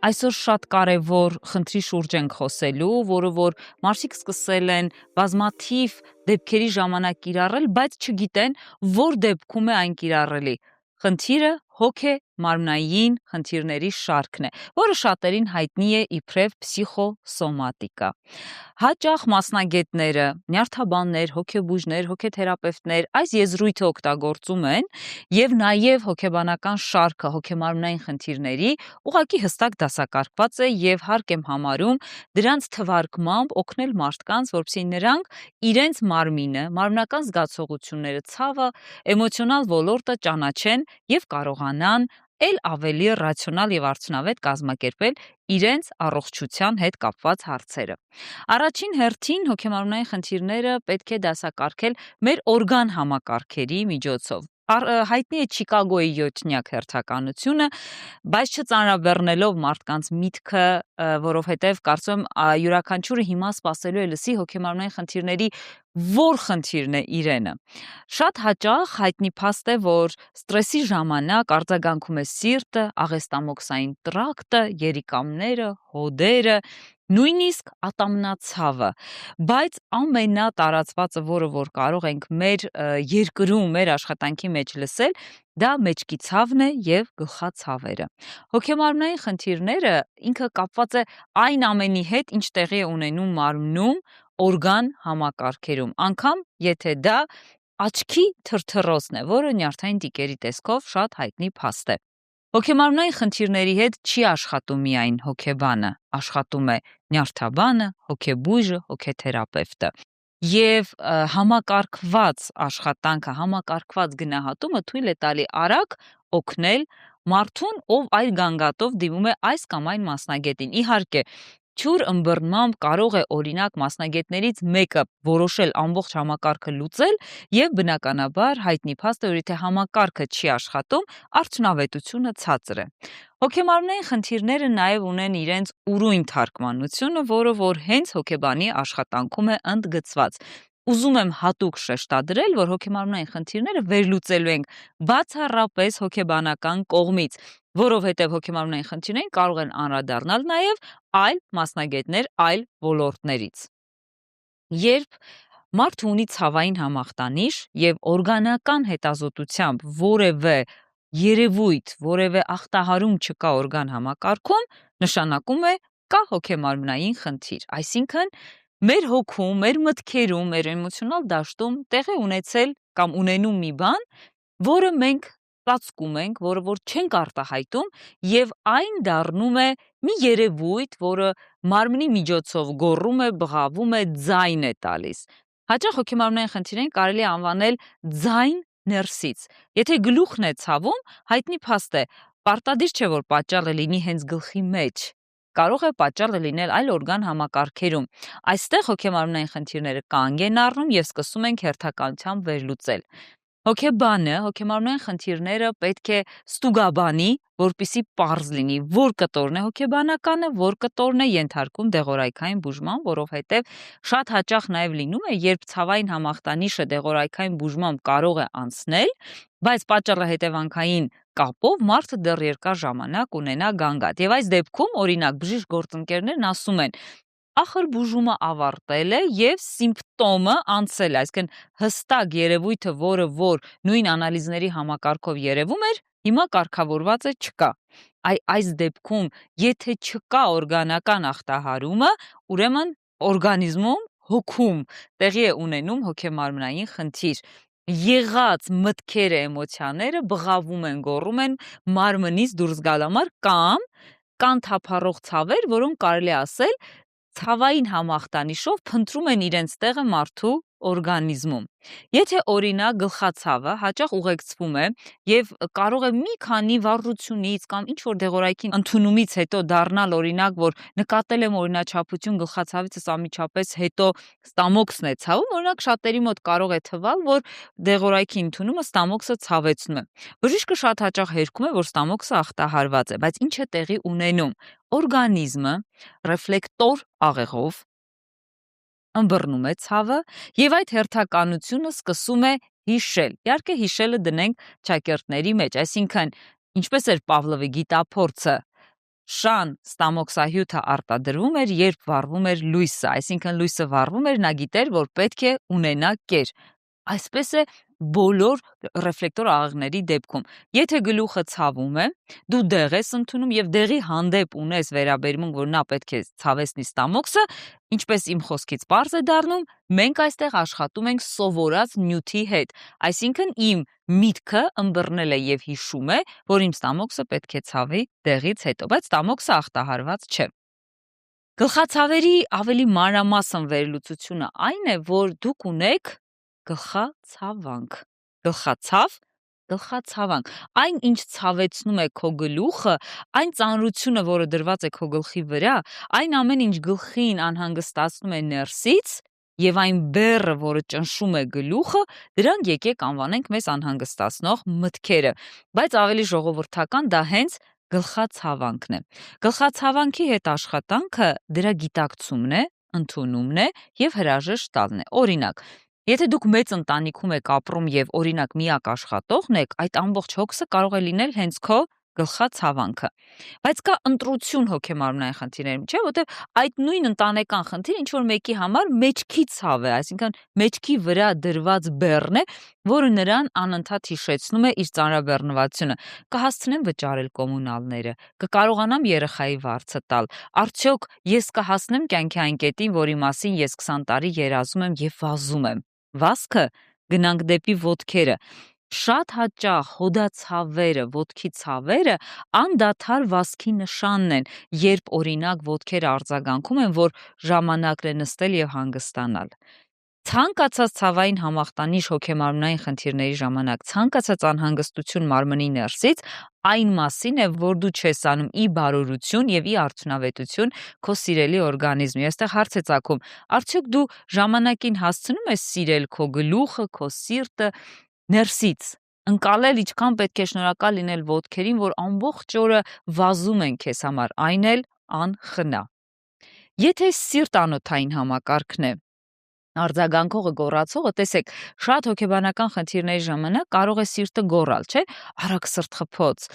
Այսօր շատ կարևոր խնդրի շուրջ ենք խոսելու, որը որ մարդիկ սկսել են բազմաթիվ դեպքերի ժամանակ կիրառել, բայց չգիտեն, որ դեպքում է այն կիրառելի։ Խնդիրը հոգե-մարմնային խնդիրների շարքն է, որը շատերին հայտնի է իբրև փսիխոսոմատիկա։ Հաճախ մասնագետները, նյարդաբաններ, հոգեբույժներ, հոգեթերապևտներ այս եզրույթը օգտագործում են եւ նաեւ հոգեբանական շարքը հոգեմարմնային խնդիրների ուղղակի հստակ դասակարգված է եւ հարկ եմ համարում դրանց թվարկմամբ օգնել մարդկանց, որպեսզի նրանք իրենց մարմինը, մարմնական զգացողությունները, ցավը, էմոցիոնալ ոլորտը ճանաչեն եւ կարողանան ել ավելի ռացիոնալ եւ արդյունավետ կազմակերպել իրենց առողջության հետ կապված հարցերը։ Առաջին հերթին հոգեմարմնային խնդիրները պետք է դասակարգել մեր օրգան համակարգերի միջոցով։ Հայտնի է Չիկագոյի 7-նյակ հերթականությունը, բայց չծանրաբեռնելով մարդկանց միտքը, որովհետև կարծում եմ յուրաքանչյուրը հիմա սպասելու է լսի հոգեմարմնային խնդիրների որ խնդիրն է իրենը։ Շատ հաճախ հայտնի փաստ է, որ ստրեսի ժամանակ արձագանքում է սիրտը, աղեստամոքսային տրակտը, երիկամները, հոդերը, նույնիսկ ատամնացավը, բայց ամենատարածվածը, որը որ կարող ենք մեր երկրում, մեր աշխատանքի մեջ լսել, դա մեջքի ցավն է եւ գլխացավերը։ Հոգեմարմնային խնդիրները ինքը կապված է այն ամենի հետ, ինչ տեղի է ունենում մարմնում, օրգան համակարգերում, անգամ եթե դա աչքի թրթռոցն է, որը նյարդային տիկերի տեսքով շատ հայտնի փաստ է։ Հոգեմարմնային խնդիրների հետ չի աշխատում միայն հոգեբանը, աշխատում է նյարդաբանը, հոգեբույժը, հոգեթերապևտը։ Եվ համակարգված աշխատանքը, համակարգված գնահատումը թույլ է տալի արագ օգնել մարդուն, ով այլ գանգատով դիմում է այս կամ այն մասնագետին։ Իհարկե, թյուր ըմբռնմամբ կարող է օրինակ մասնագետներից մեկը որոշել ամբողջ համակարգը լուծել եւ բնականաբար հայտնի փաստ է, որ եթե համակարգը չի աշխատում, արդյունավետությունը ցածր է։ Հոգեմարմնային խնդիրները նաև ունեն իրենց ուրույն թարգմանությունը, որը որ հենց հոգեբանի աշխատանքում է ընդգծված։ Ուզում եմ հատուկ շեշտադրել, որ հոգեմարմնային խնդիրները վերլուծելու ենք բացառապես հոգեբանական կողմից, որովհետև հոգեմարմնային խնդիրներին կարող են անդրադառնալ նաև այլ մասնագետներ այլ ոլորտներից։ Երբ մարդը ունի ցավային համախտանիշ եւ օրգանական հետազոտությամբ որևէ երևույթ, որևէ ախտահարում չկա օրգան համակարգում, նշանակում է կա հոգեմարմնային խնդիր, այսինքն մեր հոգում, մեր մտքերում, մեր էմոցիոնալ դաշտում տեղի ունեցել կամ ունենում մի բան, որը մենք ծածկում ենք, որը որ չենք արտահայտում եւ այն դառնում է մի երևույթ, որը մարմնի միջոցով գոռում է, բղավում է, ձայն է տալիս։ Հաճախ հոգեմարմնային խնդիրին կարելի է անվանել ձայն ներսից։ Եթե գլուխն է ցավում, հայտնի փաստ է, պարտադիր չէ, որ պատճառը լինի հենց գլխի մեջ։ Կարող է պատճառը լինել այլ օրգան համակարգերում։ Այստեղ հոգեմարմնային խնդիրները կանգ են առնում եւ սկսում ենք հերթականությամբ վերլուծել։ Հոգեբանը հոգեմարմնային խնդիրները պետք է ստուգաբանի, որպիսի պարզ լինի, որ կտորն է հոգեբանականը, որ կտորն է ենթարկում դեղորայքային բուժման, որովհետև շատ հաճախ նաև լինում է, երբ ցավային համախտանիշը դեղորայքային բուժմամբ կարող է անցնել, բայց պատճառը հետևանքային կապով մարդը դեռ երկար ժամանակ ունենա գանգատ։ Եվ այս դեպքում, օրինակ, բժիշկ գործընկերներն ասում են. ախր բուժումը ավարտել է եւ սիմպտոմը անցել է, այսինքն հստակ երևույթը, որը որ նույն անալիզների համակարգով երևում էր, հիմա կարգավորված է չկա։ Այս դեպքում, եթե չկա օրգանական ախտահարումը, ուրեմն օրգանիզմում, հոգում տեղի է ունենում հոգեմարմնային խնդիր։ Եղած մտքերը, էմոցիաները բղավում են, գոռում են մարմնից դուրս գալ համար կամ կան թափառող ցավեր, որոնք կարելի է ասել ցավային համախտանիշով փնտրում են իրենց տեղը մարդու օրգանիզմում։ Եթե օրինակ գլխացավը հաճախ ուղեկցվում է եւ կարող է մի քանի վարժությունից կամ ինչ որ դեղորայքի ընդունումից հետո դառնալ օրինակ, որ նկատել եմ օրինաչափություն գլխացավիցս անմիջապես հետո ստամոքսն է ցավում, օրինակ շատերի մոտ կարող է թվալ, որ դեղորայքի ընդունումը ստամոքսը ցավեցնում է։ Բժիշկը շատ հաճախ հերքում է, որ ստամոքսը ախտահարված է, բայց ինչ է տեղի ունենում։ Օրգանիզմը ռեֆլեկտոր աղեղով ըմբռնում է ցավը եւ այդ հերթականությունը սկսում է հիշել։ Իհարկե հիշելը դնենք ճակերտների մեջ, այսինքն ինչպես էր Պավլովի գիտափորձը, շան ստամոքսահյութը արտադրվում էր, երբ վառվում էր լույսը, այսինքն լույսը վառվում էր, նա գիտեր, որ պետք է ունենա կեր։ Այսպես է բոլոր ռեֆլեկտոր աղեղների դեպքում։ Եթե գլուխը ցավում է, դու դեղ ես ընդունում եւ դեղի հանդեպ ունես վերաբերմունք, որ նա պետք է ցավեցնի ստամոքսը, ինչպես իմ խոսքից պարզ է դառնում, մենք այստեղ աշխատում ենք սովորած նյութի հետ, այսինքն իմ միտքը ըմբռնել է եւ հիշում է, որ իմ ստամոքսը պետք է ցավի դեղից հետո, բայց ստամոքսը ախտահարված չէ։ Գլխացավերի ավելի մանրամասն վերլուծությունը այն է, որ դուք ունեք գլխացավանք, գլխացավանք, այն ինչ ցավեցնում է քո գլուխը, այն ծանրությունը, որը դրված է քո գլխի վրա, այն ամեն ինչ գլխին անհանգստացնում է ներսից եւ այն բեռը, որը ճնշում է գլուխը, դրանք եկեք անվանենք մեզ անհանգստացնող մտքերը, բայց ավելի ժողովրդական դա հենց գլխացավանքն է։ Գլխացավանքի հետ աշխատանքը դրա գիտակցումն է, ընդունումն է եւ հրաժեշտ տալն է։ Օրինակ, եթե դուք մեծ ընտանիքում եք ապրում եւ օրինակ միակ աշխատողն եք, այդ ամբողջ հոգսը կարող է լինել հենց քո գլխացավանքը։ Բայց կա ընտրություն հոգեմարմնային խնդիրներում, չէ՞, որտեղ այդ նույն ընտանեկան խնդիրը ինչ որ մեկի համար մեջքի ցավ է, այսինքն մեջքի վրա դրված բեռն է, որը նրան անընդհատ հիշեցնում է իր ծանրաբեռնվածությունը։ Կհասցնեմ վճարել կոմունալները, կկարողանամ երեխայի վարձը տալ, արդյոք ես կհասնեմ կյանքի այն կետին, որի մասին ես 20 տարի երազում եմ եւ վազում եմ։ Վազքը գնանք դեպի ոտքերը։ Շատ հաճախ հոդացավերը, ոտքի ցավերը անդադար վազքի նշանն են, երբ օրինակ ոտքերը արձագանքում են, որ ժամանակն է նստել եւ հանգստանալ։ Ցանկացած ցավային համախտանիշ հոգեմարմնային խնդիրների ժամանակ, ցանկացած անհանգստություն մարմնի ներսից այն մասին է, որ դու չես անում ի բարօրություն եւ ի արդյունավետություն քո սիրելի օրգանիզմի։ Այստեղ հարց է ծագում, արդյոք դու ժամանակին հասցնում ես սիրել քո գլուխը, քո սիրտը ներսից, ընկալել ինչքան պետք է շնորհակալ լինել ոտքերին, որ ամբողջ օրը վազում են քեզ համար, այն էլ անխնա։ Եթե սիրտանոթային համակարգն է, արձագանքողը գոռացողը, տեսեք, շատ հոգեբանական խնդիրների ժամանակ կարող է սիրտը գոռալ, չէ՞, արագ սրտխփոց,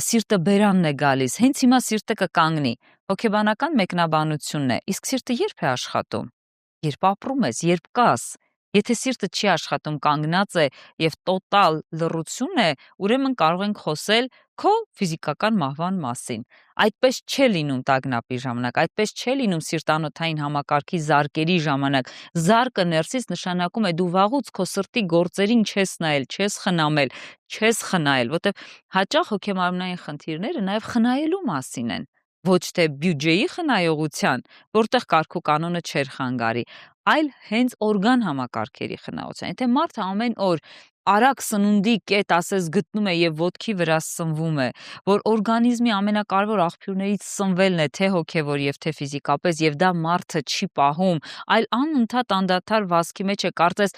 սիրտը բերանն է գալիս, հենց հիմա սիրտը կկանգնի։ Հոգեբանական մեկնաբանությունն է, իսկ սիրտը երբ է աշխատում։ Երբ ապրում ես, երբ կաս։ Եթե սիրտը չի աշխատում, կանգնած է եւ տոտալ լռություն է, ուրեմն կարող ենք խոսել քո ֆիզիկական մահվան մասին։ Այդպես չէ լինում տագնապի ժամանակ, այդպես չէ լինում սիրտանոթային համակարգի զարկերի ժամանակ։ Զարկը ներսից նշանակում է դու վաղուց քո սրտի գործերին չես նայել, չես խնամել, չես խնայել, որտեղ հաճախ հոգեմարմնային խնդիրները նաեւ խնայելու մասին են։ Ոչ թե բյուջեի խնայողության, որտեղ կարգու կանոնը չէր խանգարի, այլ հենց օրգան համակարգերի խնայողության։ Եթե մարդը ամեն օր արագ սնունդի կետ ասես գտնում է եւ ոտքի վրա սնվում է, որ օրգանիզմի ամենակարևոր աղբյուրներից սնվելն է թե հոգեվոր եւ թե ֆիզիկապես եւ դա մարդը չի պահում, այլ անընդհատ անդադար վազքի մեջ է, կարծես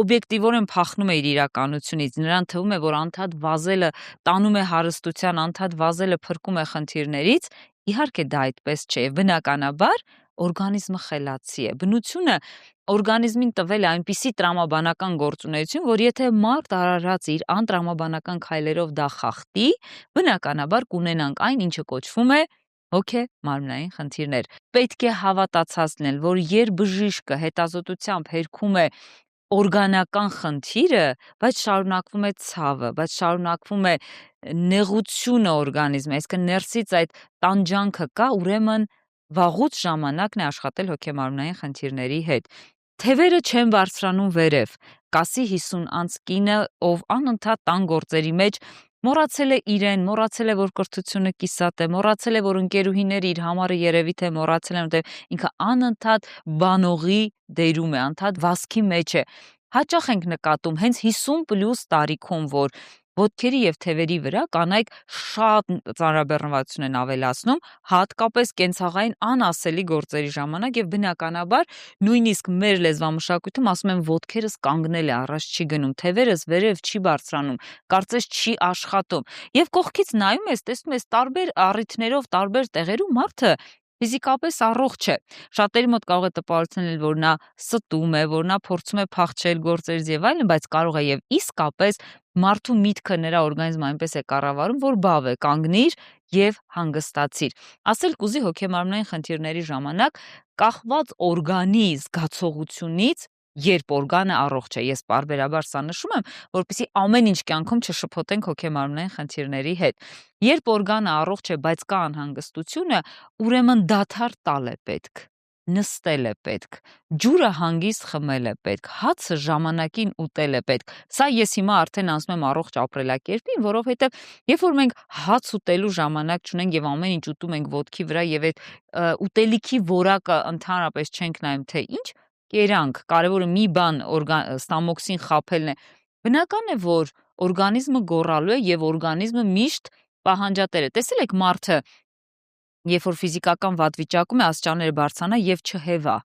օբյեկտիվորեն փախնում է իր իրականությունից, նրան թվում է, որ անդադար վազելը տանում է հարստության, անդադար վազելը փրկում է խնդիրներից, իհարկե դա այդպես չէ, բնականաբար օրգանիզմը խելացի է։ Բնությունը օրգանիզմին տվել է այնպիսի տրամաբանական գործունեություն, որ եթե մարդ արարած իր անտրամաբանական քայլերով դա խախտի, բնականաբար կունենանք այն, ինչը կոչվում է հոգեմարմնային խնդիրներ։ Պետք է հավատացած լինել, որ երբ բժիշկը հետազոտությամբ հերքում է օրգանական խնդիրը, բայց շարունակվում է ցավը, բայց շարունակվում է նեղությունը օրգանիզմի, այսինքն ներսից այդ տանջանքը կա, ուրեմն վաղուց ժամանակն է աշխատել հոգեմարմնային խնդիրների հետ։ Թևերը չեն բարձրանում վերև։ Կասի 50 անց կինը, ով անընդհատ տան գործերի մեջ մոռացել է իրեն, մոռացել է, որ կրթությունը կիսատ է, մոռացել է, որ ընկերուհիները իր համարը երևի թե մոռացել են, որտեղ ինքը անընդհատ բանողի դերում է, անընդհատ վազքի մեջ է։ Հաճախ ենք նկատում հենց 50+ տարիքում, որ ոտքերի եւ թևերի վրա կանայք շատ ծանրաբեռնվածություն են ավելացնում, հատկապես կենցաղային անասելի գործերի ժամանակ եւ բնականաբար նույնիսկ մեր լեզվամշակույթում ասում են ոտքերս կանգնել է, առաջ չի գնում, թևերս վերև չի բարձրանում, կարծես չի աշխատում։ Եվ կողքից նայում ես, տեսնում ես տարբեր առիթներով, տարբեր տեղերում մարդը ֆիզիկապես առողջ է։ Շատերի մոտ կարող է տպավորություն լինել, որ նա ստում է, որ նա փորձում է փախչել գործերից եւ այլն, բայց կարող է եւ իսկապես մարդու միտքը նրա օրգանիզմը այնպես է կառավարում, որ բավ է, կանգնիր եւ հանգստացիր։ Ասել կուզի հոգեմարմնային խնդիրների ժամանակ կախված օրգանի զգացողությունից, երբ օրգանը առողջ է, ես պարբերաբար սա նշում եմ, որպեսզի ամեն ինչ կյանքում չշփոթենք հոգեմարմնային խնդիրների հետ։ Երբ օրգանը առողջ է, բայց կա անհանգստությունը, ուրեմն դադար տալ է պետք, նստել է պետք, ջուրը հանգիստ խմել է պետք, հացը ժամանակին ուտել է պետք։ Սա ես հիմա արդեն ասում եմ առողջ ապրելակերպին, որովհետև երբ որ մենք հաց ուտելու ժամանակ չունենք եւ ամեն ինչ ուտում ենք ոտքի վրա եւ այդ ուտելիքի որակը ընդհանրապես չենք նայում, թե ինչ կերանք, կարևորը մի բան ստամոքսին խաբելն է։ Բնական է, որ օրգանիզմը գոռալու է եւ օրգանիզմը միշտ պահանջատեր է։ Տեսել եք մարդը, երբ որ ֆիզիկական վատ վիճակում է, աստիճանները բարձրանա եւ չհևա։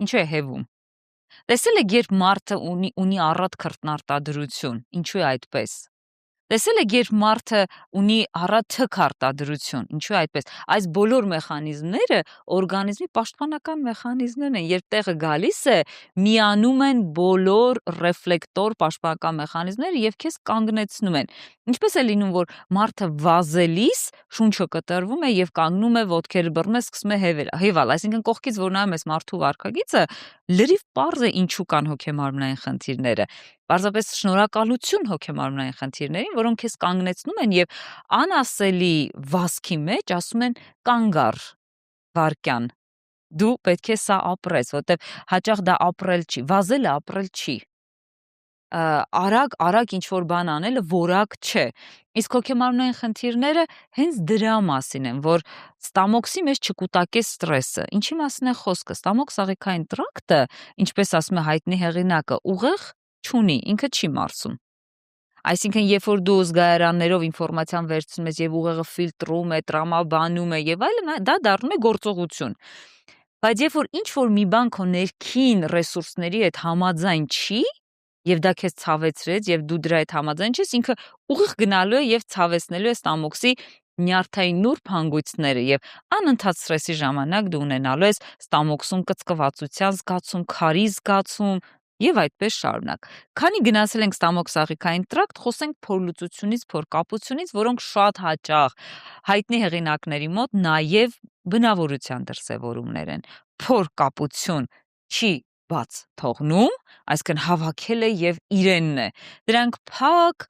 Ինչու է հեվում։ Տեսել եք, երբ մարդը ունի առատ քրտնարտադրություն, ինչու է այդպես։ Տեսել եք, երբ մարդը ունի առատ թքարտադրություն, ինչու է այդպես։ Այս բոլոր մեխանիզմները օրգանիզմի պաշտպանական մեխանիզմներն են, երբ տեղը գալիս է, միանում են բոլոր ռեֆլեկտոր պաշտպանական մեխանիզմները եւ քեզ կանգնեցնում են։ Ինչպես է լինում, որ մարդը վազելիս շունչը կտրվում է եւ կանգնում է, ոտքերը բռնում է, սկսում է հեվել, այսինքն կողքից որ նայում ես մարդու վարքագիծը, լրիվ պարզ է ինչու կան հոգեմարմնային խնդիրները։ Պարզապես շնորհակալություն հոգեմարմնային խնդիրներին, որոնք քեզ կանգնեցնում են եւ անասելի վազքի մեջ ասում են կանգ առ, վարքյան։ Դու պետք է սա ապրես, որտեվ հաճախ դա ապրել չի, վազելը ապրել չի։ Արագ ինչ որ բան անելը որակ չէ։ Իսկ հոգեմարմնային խնդիրները հենց դրա մասին են, որ ստամոքսի մեջ չկուտակե ստրեսը։ Ինչի մասին է խոսքը։ Ստամոքս-աղիքային տրակտը, ինչպես ասում է հայտնի հեղինակը, ուղեղ չունի, ինքը չի մարսում։ Այսինքն, երբ որ դու զգայարաններով ինֆորմացիան վերցնում ես եւ ուղեղը ֆիլտրում է, տրամաբանում է եւ այլն, դա դառնում է գործողություն։ Բայց երբ որ ինչ որ մի բան քո ներքին ռեսուրսների հետ համաձայն չի, եւ դա քեզ ցավեցրեց եւ դու դրա հետ համաձայն ես, ինքը ուղիղ գնալու է եւ ցավեցնելու է ստամոքսի նյարդային նուրբ հանգույցները եւ անընդհատ սթրեսի ժամանակ դու ունենալու ես ստամոքսում կծկվածության զգացում, քարի զգացում եւ այդպես շարունակ։ Քանի գնացել ենք ստամոքս-աղիքային տրակտ, խոսենք փորլուծությունից, փորկապությունից, որոնք շատ հաճախ հայտնի հեղինակների մոտ նաեւ բնավորության դրսևորումներ են։ Փորկապություն չի բաց թողնում, այսինքն հավաքել է եւ իրենն է։ Դրանք փակ,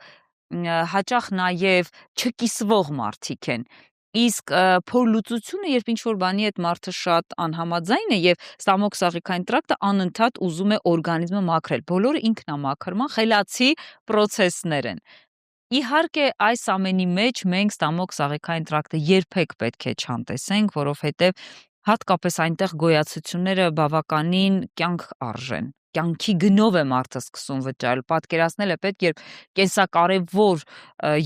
հաճախ նաեւ չկիսվող մարդիկ են։ Իսկ փորլուծությունը, երբ ինչ-որ բանի հետ մարդը շատ անհամաձայն է եւ ստամոքս-աղիքային տրակտը անընդհատ ուզում է օրգանիզմը մաքրել։ Բոլորը ինքնամաքրման խելացի պրոցեսներ են։ Իհարկե, այս ամենի մեջ մենք ստամոքս-աղիքային տրակտը երբեք պետք է չանտեսենք, որովհետեւ հատկապես այնտեղ գոյացությունները բավականին կյանք արժեն։ Կյանքի գնով է մարդը սկսում վճարել, պատկերացնել է պետք, երբ կենսակարևոր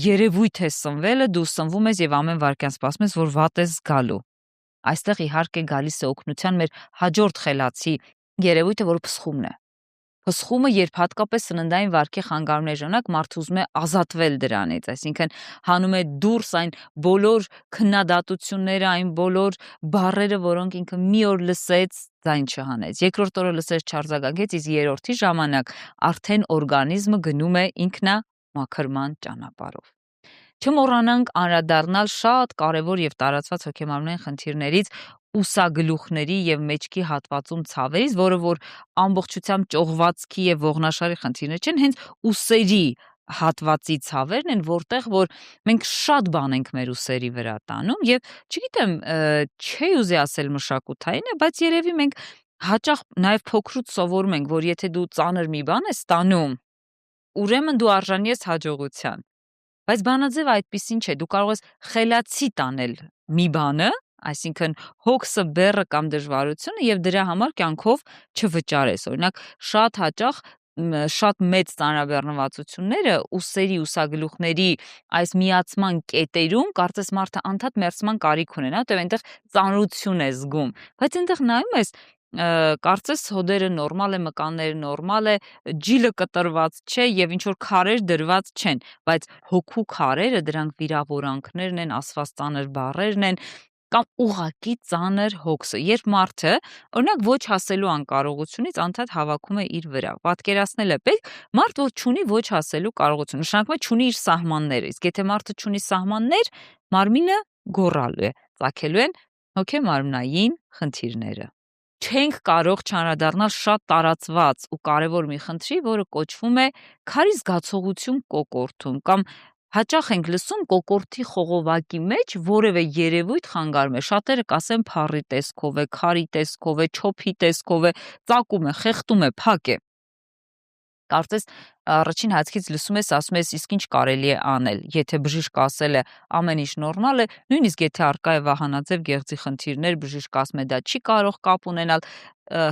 երևույթ է սնվելը, դու սնվում ես եւ ամեն վարքյան սպասում ես, որ վատ ես զգալու։ Այստեղ իհարկե գալիս է օգնության մեր հաջորդ խելացի երևույթը, որը փսխումն է։ Փսխումը, երբ հատկապես սննդային վարքի խանգարումների ժամանակ մարդը ուզում է ազատվել դրանից, այսինքն հանում է դուրս այն բոլոր քննադատությունները, այն բոլոր բառերը, որոնք ինքը մի օր լսեց, ձայն չհանեց, երկրորդ օրը լսեց, չարձագանքեց, իսկ երրորդի ժամանակ արդեն օրգանիզմը գնում է ինքնամաքրման ճանապարհով։ Չմոռանանք անդրադառնալ շատ կարևոր եւ տարածված հոգեմարմնային խնդիրներից ուսագլուխների եւ մեջքի հատվածում ցավերից, որը որ ամբողջությամբ ճողվածքի եւ ողնաշարի խնդիրներ չեն, հենց ուսերի հատվածի ցավերն են, որտեղ որ մենք շատ բան ենք մեր ուսերի վրա տանում եւ չգիտեմ, չի ուզի ասել մշակութային է, բայց երևի մենք հաճախ նաեւ փոքրուց սովորում ենք, որ եթե դու ծանր մի բան ես ստանում, ուրեմն դու արժանի ես հաջողության։ Բայց բանաձևը այդպեսին չէ, դու կարող ես խելացի տանել մի բանը, այսինքն հոգսը, բեռը կամ դժվարությունը եւ դրա համար կյանքով չվճարես։ Օրինակ, շատ հաճախ շատ մեծ ծանրաբեռնվածությունները ուսերի, ուսագլուխների այս միացման կետերում կարծես մարդը անդադ մերսման կարիք ունենա, որտեղ այնտեղ ծանրություն է զգում, բայց այնտեղ նայում ես կարծես հոդերը նորմալ է, մկանները նորմալ է, ջիլը կտրված չէ եւ ինչ որ քարեր դրված չեն, բայց հոգու քարերը դրանք վիրավորանքներն են, ասված ծանր բառերն են, կամ ուղակի ծանր հոգսը, երբ մարդը օրինակ ոչ ասելու անկարողությունից անդադ հավաքում է իր վրա։ Պատկերացնել է պետք, մարդ որ չունի ոչ ասելու կարողություն, նշանակում է չունի իր սահմանները, իսկ եթե մարդը չունի սահմաններ, մարմինը գոռալու է, ծագելու են հոգեմարմնային խնդիրները։ Չենք կարող չանդրադառնալ շատ տարածված ու կարևոր մի խնդրի, որը կոչվում է քարի զգացողություն կոկորտում կամ հաճախ ենք լսում կոկորտի խողովակի մեջ որևէ երևույթ խանգարում է։ Շատերը կասեն փառի տեսքով է, քարի տեսքով է, չոփի տեսքով է, ծակում է, խեղդում է, փակ է։ Կարծես առաջին հատկից լսում ես, ասում ես, իսկ ինչ կարելի է անել, եթե բժիշկը ասել է ամեն ինչ նորմալ է, նույնիսկ եթե արկա է վահանաձև գեղձի խնդիրներ, բժիշկը ասում է դա չի կարող կապ ունենալ,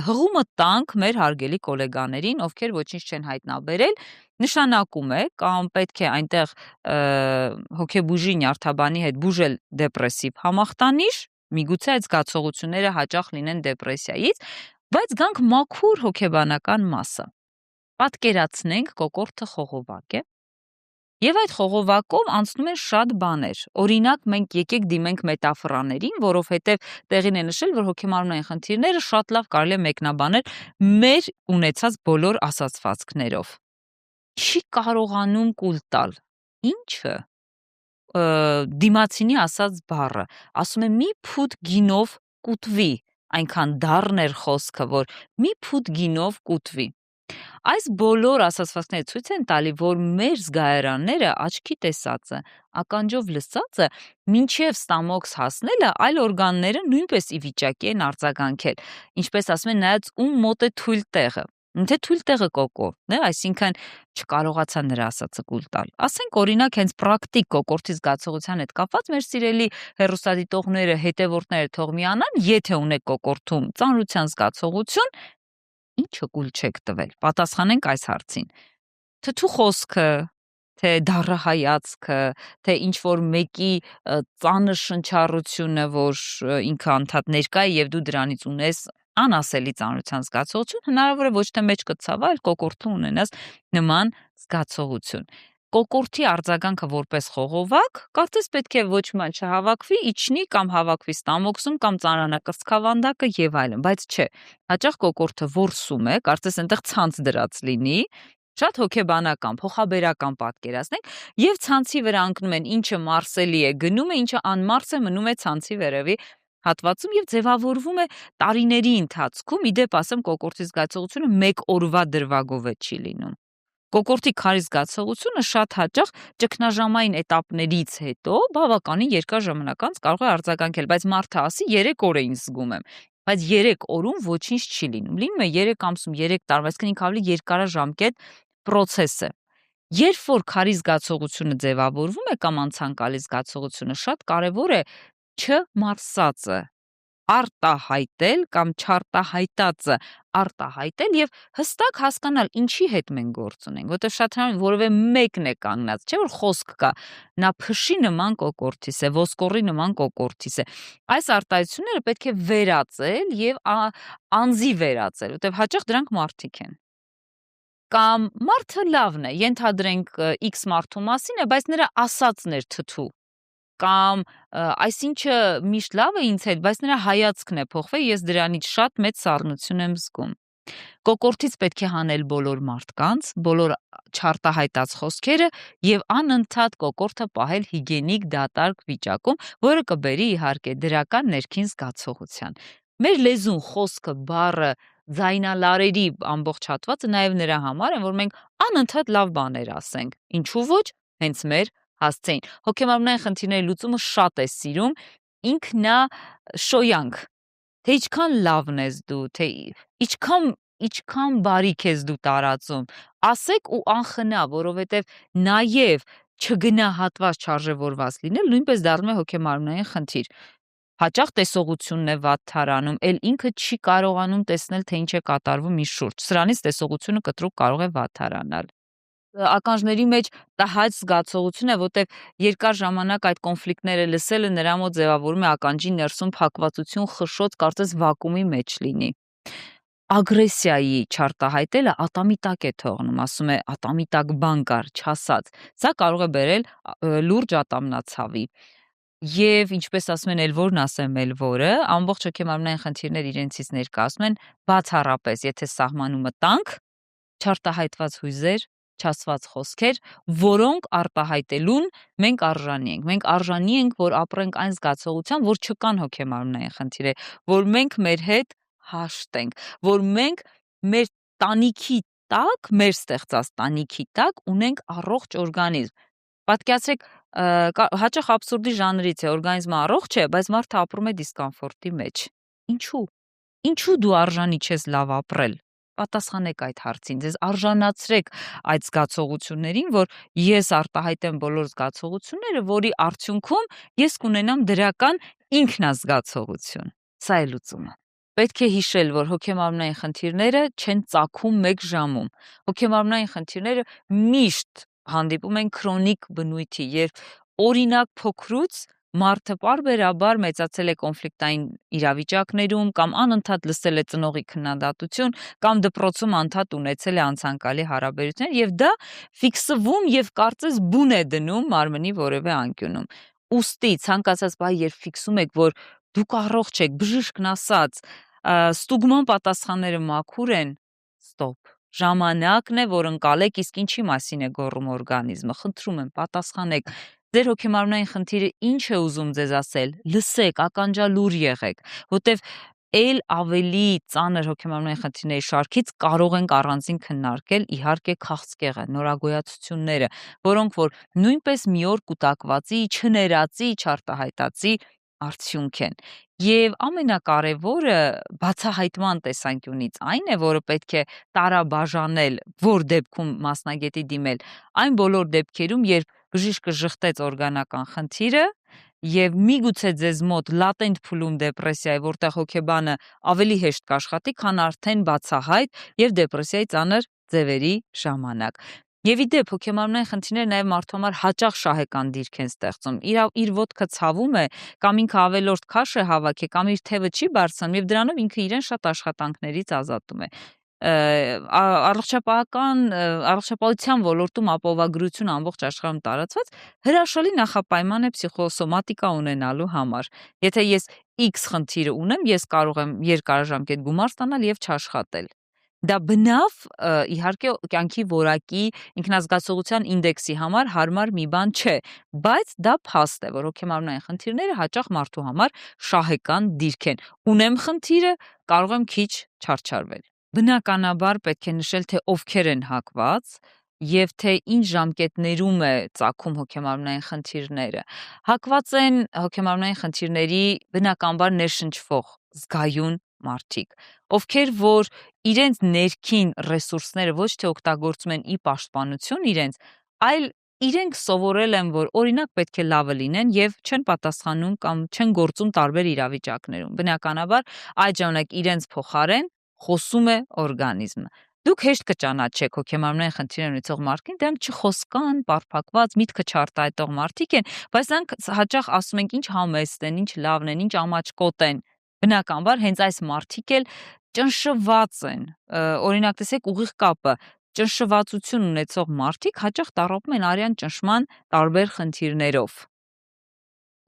հղումը տանք մեր հարգելի գոլեգաներին, ովքեր ոչինչ չեն հայտնաբերել, նշանակում է կամ պետք է այնտեղ հոգեբուժի նյարդաբանի հետ բուժել դեպրեսիվ համախտանիշ, միգուցե այդ զգացողությունները հաճախ լինեն դեպրեսիայից, բայց գանք մաքուր հոգեբանական մասը։ Պատկերացնենք կոկորտը խողովակ է, եւ այդ խողովակով անցնում են շատ բաներ։ Օրինակ մենք եկեք դիմենք մետաֆորաներին, որովհետեւ տեղին է նշել, որ հոգեմարմնային խնդիրները շատ լավ կարելի է մեկնաբանել մեր ունեցած բոլոր ասացվածքներով։ Չի կարողանում կուլ տալ։ Ինչը դիմացինի ասած բառը, ասում է մի փուտ գինով կուտվի, այնքան դառն էր խոսքը, որ մի փուտ գինով կուտվի։ Այս բոլոր ասացվածքները ցույց են տալի, որ մեր զգայարանները աչքի տեսածը, ականջով լսածը, մինչև ստամոքս հասնելը այլ օրգանները նույնպես ի վիճակի են արձագանքել։ Ինչպես ասում են, նայած ում մոտ է թույլ տեղը։ Թե թույլ տեղը կոկորտն է, այսինքն չկարողացա նրա ասածը կուլ տալ։ Ասենք օրինակ հենց պրակտիկ կոկորտի զգացողության հետ կապված մեր սիրելի հեռուստադիտողները, հետևորդները թող միանան, եթե ունեք կոկորտում ծանրության զգացողություն, ինչը կուլ չեք տվել։ Պատասխանենք այս հարցին։ Թթու խոսքը, թե դառը հայացքը, թե ինչ որ մեկի ծանր շնչառությունը, որ ինքը անդադ ներկա է եւ դու դրանից ունես անասելի ծանրության զգացողություն, հնարավոր է ոչ թե մեջքը ցավա, այլ կոկորտում ունենաս նման զգացողություն։ Կոկորտի արձագանքը որպես խողովակ, կարծես պետք է ոչ ման չհավաքվի, իջնի կամ հավաքվի ստամոքսում կամ ծանրանա կրծքավանդակը եւ այլն, բայց չէ։ Հաճախ կոկորտը որսում է, կարծես այնտեղ ցանց դրած լինի, շատ հոգեբանական, փոխաբերական պատկերացնենք, եւ ցանցի վրա ընկնում են ինչը մարսելի է գնում է, ինչը անմարս է մնում է ցանցի վերևի հատվածում եւ ձևավորվում է տարիների ընթացքում, իդեպ ասեմ կոկորտի զգացողությունը մեկ օրվա դրվագով է չի լինում։ Կոկորտի քարի զգացողությունը շատ հաճախ ճգնաժամային էտապներից հետո բավականին երկար ժամանակ անց կարող է արձագանքել, բայց մարդը ասի 3 օր է ինձ զգում եմ, բայց 3 օրում ոչինչ չի լինում։ Լինում է 3 ամսում, 3 տարում, այսինքն ինքը ավելի երկարաժամկետ process է։ Երբ որ քարի զգացողությունը ձևավորվում է կամ անցանկալի զգացողությունը, շատ կարևոր է չմարսածը արտահայտել կամ չարտահայտածը արտահայտել եւ հստակ հասկանալ ինչի հետ մենք գործ ունենք, որտեղ շատ հաճախ որևէ մեկն է կանգնած, չէ՞ որ խոսք կա, նա փշի նման կոկորտիս է, ոսկորի նման կոկորտիս է։ Այս արտահայտությունները պետք է վերածել եւ անձի վերածել, որտեղ հաճախ դրանք մարդիկ են։ Կամ մարդը լավն է, ենթադրենք X մարդու մասին է, բայց նրա ասածն էր թթու։ Կամ այսինչը միշտ լավ է ինձ հետ, բայց նրա հայացքն է փոխվել, ես դրանից շատ մեծ սառնություն եմ զգում։ Կոկորտից պետք է հանել բոլոր մարդկանց, բոլոր չարտահայտած խոսքերը եւ անընդհատ կոկորտը պահել հիգիենիկ դատարկ վիճակում, որը կբերի իհարկե դրական ներքին զգացողության։ Մեր լեզուն, խոսքը, բառը, ձայնալարերի ամբողջ հատվածը նաեւ նրա համար են, որ մենք անընդհատ լավ բաներ ասենք։ Ինչու ոչ, հենց մեր հասցեին։ Հոգեմարմնային խնդիրների լուծումը շատ է սիրում ինքնաշոյանք, թե ինչքան լավն ես դու, թե ինչքան բարիք ես դու տարածում, ասեք ու անխնա, որովհետև նաև չգնահատված չարժևորված լինել նույնպես դառնում է հոգեմարմնային խնդիր։ Հաճախ տեսողությունն է վատ թարանում, էլ ինքը չի կարողանում տեսնել, թե ինչ է կատարվում իր շուրջ։ Սրանից տեսողությունը կտրուկ կարող է վատ թարանալ։ Ականջների մեջ տհաճ զգացողություն է, որտեղ երկար ժամանակ այդ կոնֆլիկտները լսելը նրա մոտ ձևավորում է ականջի ներսում փակվածություն, խշշոց, կարծես վակուումի մեջ լինի։ Ագրեսիայի չարտահայտելը ատամի տակ է թողնում, ասում է ատամի տակ բան կար, չասած։ Սա կարող է բերել լուրջ ատամնացավի։ Եվ ինչպես ասում են, էլ որն ասեմ, էլ որը, ամբողջ հոգեմարմնային խնդիրներ իրենցից ներկայացնում են բացառապես, եթե սահմանումը տանք, չարտահայտված հույզեր, չասված խոսքեր, որոնք արտահայտելուն մենք արժանի ենք։ Մենք արժանի ենք, որ ապրենք այն զգացողությամբ, որ չկան հոգեմարմնային խնդիրներ, որ մենք մեր հետ հաշտ ենք, որ մենք մեր տանիքի տակ, մեր ստեղծած տանիքի տակ ունենք առողջ օրգանիզմ։ Պատկերացրեք, հաճախ աբսուրդի ժանրից է, օրգանիզմը առողջ է, բայց մարդը ապրում է դիսկոմֆորտի մեջ։ Ինչու՞։ Ինչու դու արժանի չես լավ ապրել։ Պատասխանեք այդ հարցին, ձեզ արժանացրեք այդ զգացողություններին, որ ես արտահայտեմ բոլոր զգացողությունները, որի արդյունքում ես կունենամ դրական ինքնազգացողություն։ Սա է լուծումը։ Պետք է հիշել, որ հոգեմարմնային խնդիրները չեն ծագում մեկ ժամում։ Հոգեմարմնային խնդիրները միշտ հանդիպում են քրոնիկ բնույթի, երբ օրինակ փոքրուց մարդը պարբերաբար մեծացել է կոնֆլիկտային իրավիճակներում կամ անընդհատ լսել է ծնողի քննադատություն կամ դպրոցում անդադ ունեցել է անցանկալի հարաբերություններ եւ դա ֆիքսվում եւ կարծես բուն է դնում մարմնի որևէ անկյունում։ Ուստի ցանկացած բայ երբ ֆիքսում եք, որ դուք առողջ եք, բժիշկն ասաց, ստուգման պատասխանները մաքուր են, ստոպ։ Ժամանակն է, որ ընկալեք, իսկ ինչի մասին է գոռում օրգանիզմը։ Խնդրում եմ, պատասխանեք։ Ձեր հոգեմարմնային խնդիրը ինչ է ուզում ձեզ ասել։ Լսեք, ականջալուր եղեք, որտեվ էլ ավելի ծանր հոգեմարմնային խնդիրների շարքից կարող ենք առանձին քննարկել իհարկե քաղցկեղը, նորագոյացությունները, որոնք որ նույնպես մի օր կուտակվածի, չներածի, չարտահայտածի արդյունք են։ Եվ ամենակարևորը բացահայտման տեսանկյունից այն է, որը պետք է տարաբաժանել, որ դեպքում մասնագետի դիմել, այն բոլոր դեպքերում, երբ բժիշկը ժխտեց օրգանական խնդիրը եւ միգուցե ձեզ մոտ լատենտ փուլում դեպրեսիա է, որտեղ հոգեբանը ավելի հեշտ կաշխատի, քան արդեն բացահայտ եւ դեպրեսիայի ծանր ձևերի ժամանակ։ Եվ ի դեպ հոգեմարմնային խնդիրները նաև մարդու համար հաճախ շահեկան դիրք են ստեղծում։ Իր ոտքը ցավում է, կամ ինքը ավելորդ քաշ է հավաքի, կամ իր թևը չի բարձրանում եւ դրանով ինքը իրեն շատ աշխատանքներից ազատում է։ Առողջապահության ոլորտում ապահովագրություն ամբողջ աշխարհում տարածված հրաշալի նախապայման է փսիխոսոմատիկա ունենալու համար։ Եթե ես X խնդիրը ունեմ, ես կարող եմ երկարաժամկետ գումար ստանալ եւ չաշխատել։ Դա բնավ իհարկե կյանքի որակի ինքնազգացողության ինդեքսի համար հարմար մի բան չէ, բայց դա փաստ է, որ հոգեմարմնային խնդիրները հաճախ մարդու համար շահեկան դիրք են։ Ունեմ խնդիրը, կարող եմ քիչ չարչարվել։ Բնականաբար պետք է նշել, թե ովքեր են հակված եւ թե ինչ ժամկետներում է ծագում հոգեմարմնային խնդիրները։ Հակված են հոգեմարմնային խնդիրների բնականաբար ներշնչվող զգայուն մարդիկ, ովքեր որ իրենց ներքին ռեսուրսները ոչ թե օգտագործում են ի պաշտպանություն իրենց, այլ իրենք սովորել են, որ օրինակ պետք է լավը լինեն եւ չեն պատասխանում կամ չեն գործում տարբեր իրավիճակներում։ Բնականաբար այդ ժամանակ իրենց փոխարեն խոսում է օրգանիզմը։ Դուք հեշտ կճանաչեք հոգեմարմնային խնդիրներ ունեցող մարդին, դրանք չխոսկան, պարփակված, միտքը չարտահայտող մարդիկ են, բայց նրանք հաճախ ասում են ինչ համեստ են, ինչ լավն են, ինչ ամաչկոտ են։ Բնականաբար հենց այս մարդիկ էլ ճնշված են։ Օրինակ տեսեք ուղիղ կապը ճնշվածություն ունեցող մարդիկ հաճախ տառապում են արյան ճնշման տարբեր խնդիրներով։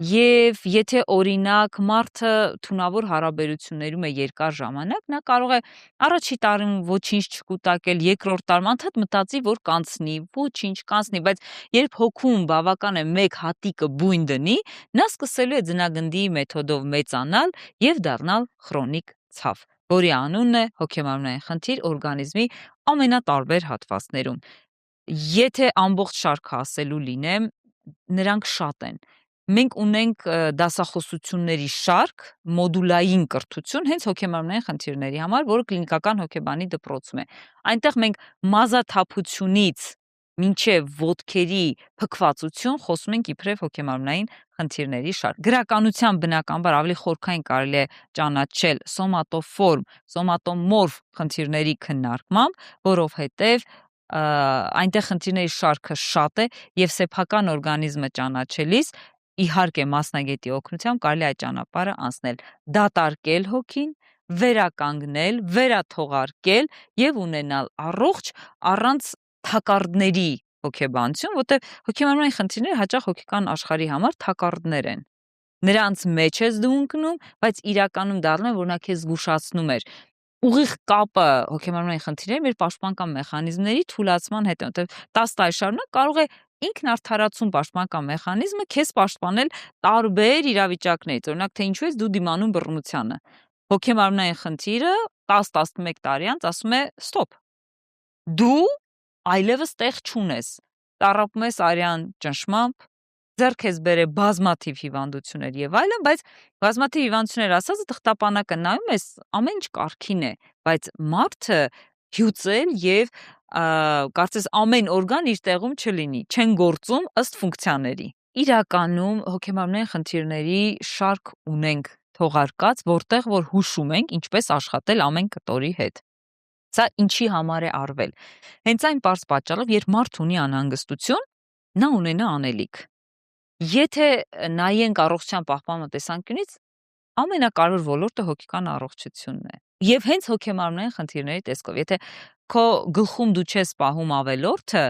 Եվ եթե օրինակ մարդը թունավոր հարաբերություններում է երկար ժամանակ, նա կարող է առաջի տարում ոչինչ չկուտակել, երկրորդ տարում անդադ մտածի, որ կանցնի, ոչինչ կանցնի, բայց երբ հոգում բավական է մեկ հատիկը բույն դնի, նա սկսելու է ձնագնդի մեթոդով մեծանալ եւ դառնալ քրոնիկ ցավ, որի անունն է հոգեմարմնային խնդիր օրգանիզմի ամենատարբեր հատվածներում։ Եթե ամբողջ շարքը ասելու լինեմ, նրանք շատ են։ Մենք ունենք դասախոսությունների շարք, մոդուլային կրթություն հենց հոգեմարմնային խնդիրների համար, որը կլինիկական հոգեբանի դպրոցում է։ Այնտեղ մենք մազաթափությունից մինչև ոտքերի փքվածություն խոսում ենք իբրև հոգեմարմնային խնդիրների շարք։ Գրականության բնականաբար ավելի խորքային կարելի է ճանաչել սոմատոֆորմ, սոմատոմորֆ խնդիրների քննարկմամբ, որովհետև այնտեղ խնդիրների շարքը շատ է եւ սեփական օրգանիզմը ճանաչելիս իհարկե մասնագետի օգնությամբ կարելի է այդ ճանապարհը անցնել, դատարկել հոգին, վերականգնել, վերաթողարկել եւ ունենալ առողջ առանց թակարդների հոգեբանություն, որտեղ հոգեմարմնային խնդիրները հաճախ հոգեկան աշխարհի համար թակարդներ են։ նրանց մեջ ես դու ընկնում, բայց իրականում դառնում է, որ նա քեզ զգուշացնում էր։ Ուղիղ կապը հոգեմարմնային խնդիրների մեր պաշտպանական մեխանիզմների թուլացման հետ է, որտեղ 10 տարի շարունակ կարող է ինքնարդարացում պաշտպանական մեխանիզմը քեզ պաշտպանել տարբեր իրավիճակներից, օրինակ թե ինչու ես դու դիմանում բռնությանը։ Հոգեմարմնային խնդիրը 10-11 տարի անց ասում է ստոպ։ Դու այլևս տեղ չունես։ Տառապում ես արյան ճնշմամբ, ձեռք ես բերել բազմաթիվ հիվանդություններ եւ այլն, բայց բազմաթիվ հիվանդություններ ասածը թղթապանակը նայում ես, ամեն ինչ կարգին է, բայց մարդը հյուծել եւ կարծես ամեն օրգան իր տեղում չլինի, չեն գործում ըստ ֆունկցիաների։ Իրականում հոգեմարմնային խնդիրների շարք ունենք թողարկած, որտեղ որ հուշում ենք ինչպես աշխատել ամեն կտորի հետ։ Սա ինչի համար է արվել։ Հենց այն պարզ պատճառով, երբ մարդ ունի անհանգստություն, նա ունենա անելիք։ Եթե նայենք առողջության պահպանման տեսանկյունից, ամենակարևոր ոլորտը հոգեկան առողջությունն է։ Եվ հենց հոգեմարմնային խնդիրների տեսքով, եթե քո գլխում դու չես պահում ավելորդը,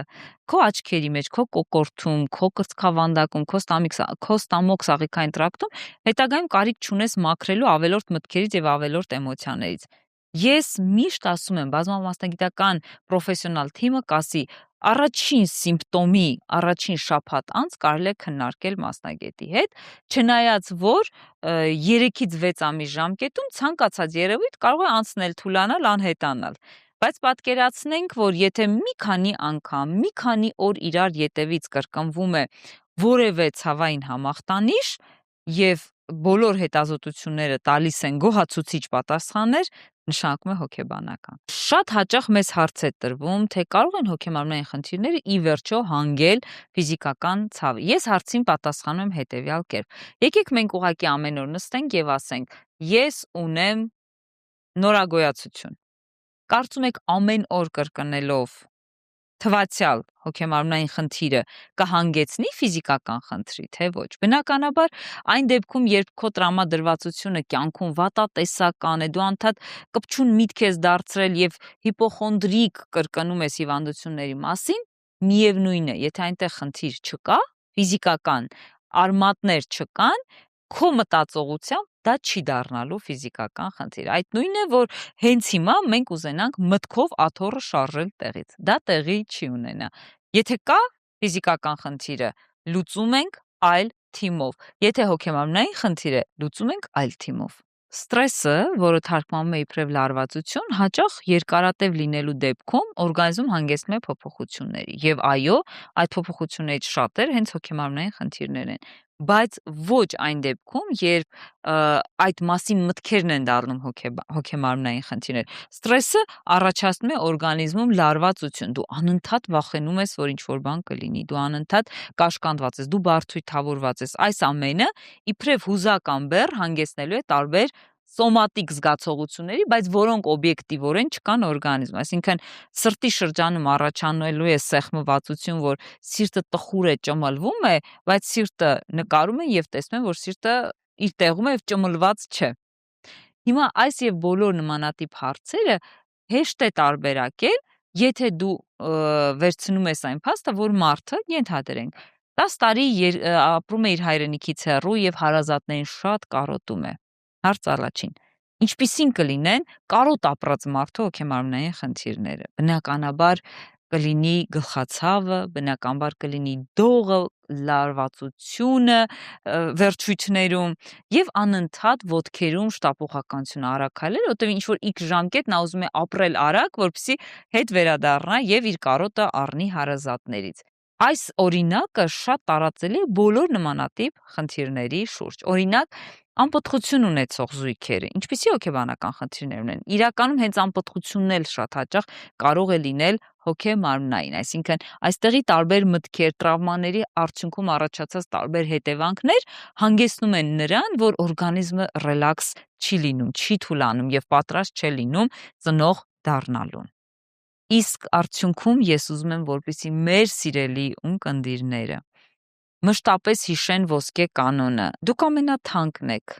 քո աչքերի մեջ, քո կոկորդում, քո կրծքավանդակում, քո ստամոք սաղիքային տրակտում, հետագայում կարիք չունես մաքրելու ավելորդ մտքերից եւ ավելորդ էմոցիաներից։ Ես միշտ ասում եմ, բազմամասնագիտական պրոֆեսիոնալ թիմը կասի, առաջին սիմպտոմի առաջին շաբաթ անց կարելի է քննարկել մասնագետի հետ, չնայած որ 3-ից 6 ամիս ժամկետում ցանկացած երևույթ կարող է անցնել, թուլանալ, անհետանալ։ Բայց պատկերացնենք, որ եթե մի քանի անգամ, մի քանի օր իրար ետևից կրկնվում է որևէ ցավային համախտանիշ եւ բոլոր հետազոտությունները տալիս են գոհացուցիչ պատասխաններ, նշանակում է հոգեբանական։ Շատ հաճախ մեզ հարց է տրվում, թե կարող են հոգեմարմնային խնդիրները ի վերջո հանգել ֆիզիկական ցավի։ Ես հարցին պատասխանում եմ հետևյալ կերպ. եկեք մենք ուղղակի ամեն օր նստենք եւ ասենք. ես ունեմ նորագոյացություն։ Կարծում եք ամեն օր կրկնելով թվացյալ հոգեմարմնային խնդիրը կհանգեցնի ֆիզիկական խնդրի, թե ոչ։ Բնականաբար այն դեպքում, երբ քո տրամադրվածությունը կյանքում վատատեսական է, դու անդադ կպչուն միտք ես դարձրել եւ հիպոխոնդրիկ կրկնում ես հիվանդությունների մասին, միևնույն է, եթե այնտեղ խնդիր չկա, ֆիզիկական արմատներ չկան, քո մտածողությամբ դա չի դառնալու ֆիզիկական խնդիր։ Այդ նույնն է, որ հենց հիմա մենք ուզենանք մտքով աթոռը շարժել տեղից։ Դա տեղի չի ունենա։ Եթե կա ֆիզիկական խնդիրը, լուծում ենք այլ թիմով։ Եթե հոգեմարմնային խնդիր է, լուծում ենք այլ թիմով։ Ստրեսը, որը թարգմանվում է իբրև լարվածություն, հաճախ երկարատև լինելու դեպքում օրգանիզմում հանգեցնում է փոփոխությունների։ Եվ այո, այդ փոփոխություններից շատերը հենց հոգեմարմնային խնդիրներ են, բայց ոչ այն դեպքում, երբ այդ մասին մտքերն են դառնում հոգեմարմնային խնդիրներ։ Ստրեսը առաջացնում է օրգանիզմում լարվածություն, դու անընդհատ վախենում ես, որ ինչ-որ բան կլինի, դու անընդհատ կաշկանդված ես, դու բարդույթավորված ես։ Այս ամենը իբրև հուզական բեռ հանգեցնելու է տարբեր սոմատիկ զգացողությունների, բայց որոնք օբյեկտիվորեն չկան օրգանիզմում։ Այսինքն սրտի շրջանում առաջանալու է սեղմվածություն, որ սիրտը տխուր է, ճմլվում է, բայց սիրտը նկարում են եւ տեսնում են, որ սիրտը իր տեղում է եւ ճմլված չէ։ Հիմա այս եւ բոլոր նմանատիպ հարցերը հեշտ է տարբերակել, եթե դու վերցնում ես այն փաստը, որ մարդը, ենթադրենք, 10 տարի ապրում է իր հայրենիքից հեռու եւ հարազատներին շատ կարոտում է։ Հարց առաջին. ինչպիսին կլինեն կարոտ ապրած մարդու հոգեմարմնային խնդիրները։ Բնականաբար կլինի գլխացավը, բնականաբար կլինի դողը, լարվածությունը վերջույթներում եւ անընդհատ ոտքերում շտապողականություն արաքալել, որտեղ ինչ որ X ժամկետ նա ուզում է ապրել արագ, որպեսզի հետ վերադառնա եւ իր կարոտը առնի հարազատներից։ Այս օրինակը շատ տարածելի է բոլոր նմանատիպ խնդիրների շուրջ։ Օրինակ, անպտղություն ունեցող զույգերը, ինչպիսի հոգեբանական խնդիրներ ունեն։ Իրականում հենց անպտղությունն էլ շատ հաճախ կարող է լինել հոգեմարմնային, այսինքն այստեղի տարբեր մտքեր, տրավմաների արդյունքում առաջացած տարբեր հետևանքներ հանգեցնում են նրան, որ օրգանիզմը ռելաքս չի լինում, չի թուլանում եւ պատրաստ չէ լինում ծնող դառնալուն։ Իսկ արդյունքում ես ուզում եմ, որպեսզի մեր սիրելի ունկնդիրները մշտապես հիշեն ոսկե կանոնը. դուք ամենաթանկն եք,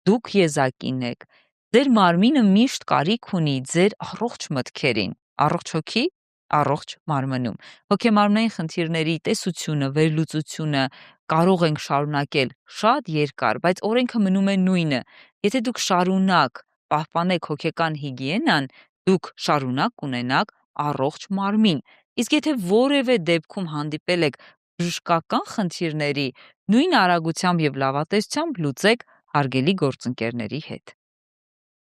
դուք եզակին եք, ձեր մարմինը միշտ կարիք ունի ձեր առողջ մտքերին, առողջ հոգի, առողջ մարմնում։ Հոգեմարմնային խնդիրների տեսությունը, վերլուծությունը կարող ենք շարունակել շատ երկար, բայց օրենքը մնում է նույնը։ Եթե դուք շարունակ պահպանեք հոգեկան հիգիենան, դուք շարունակ կունենաք առողջ մարմին։ Իսկ եթե որևէ դեպքում հանդիպել եք բժշկական խնդիրների, նույն արագությամբ եւ լավատեսությամբ լուծեք հարգելի գործընկերների հետ։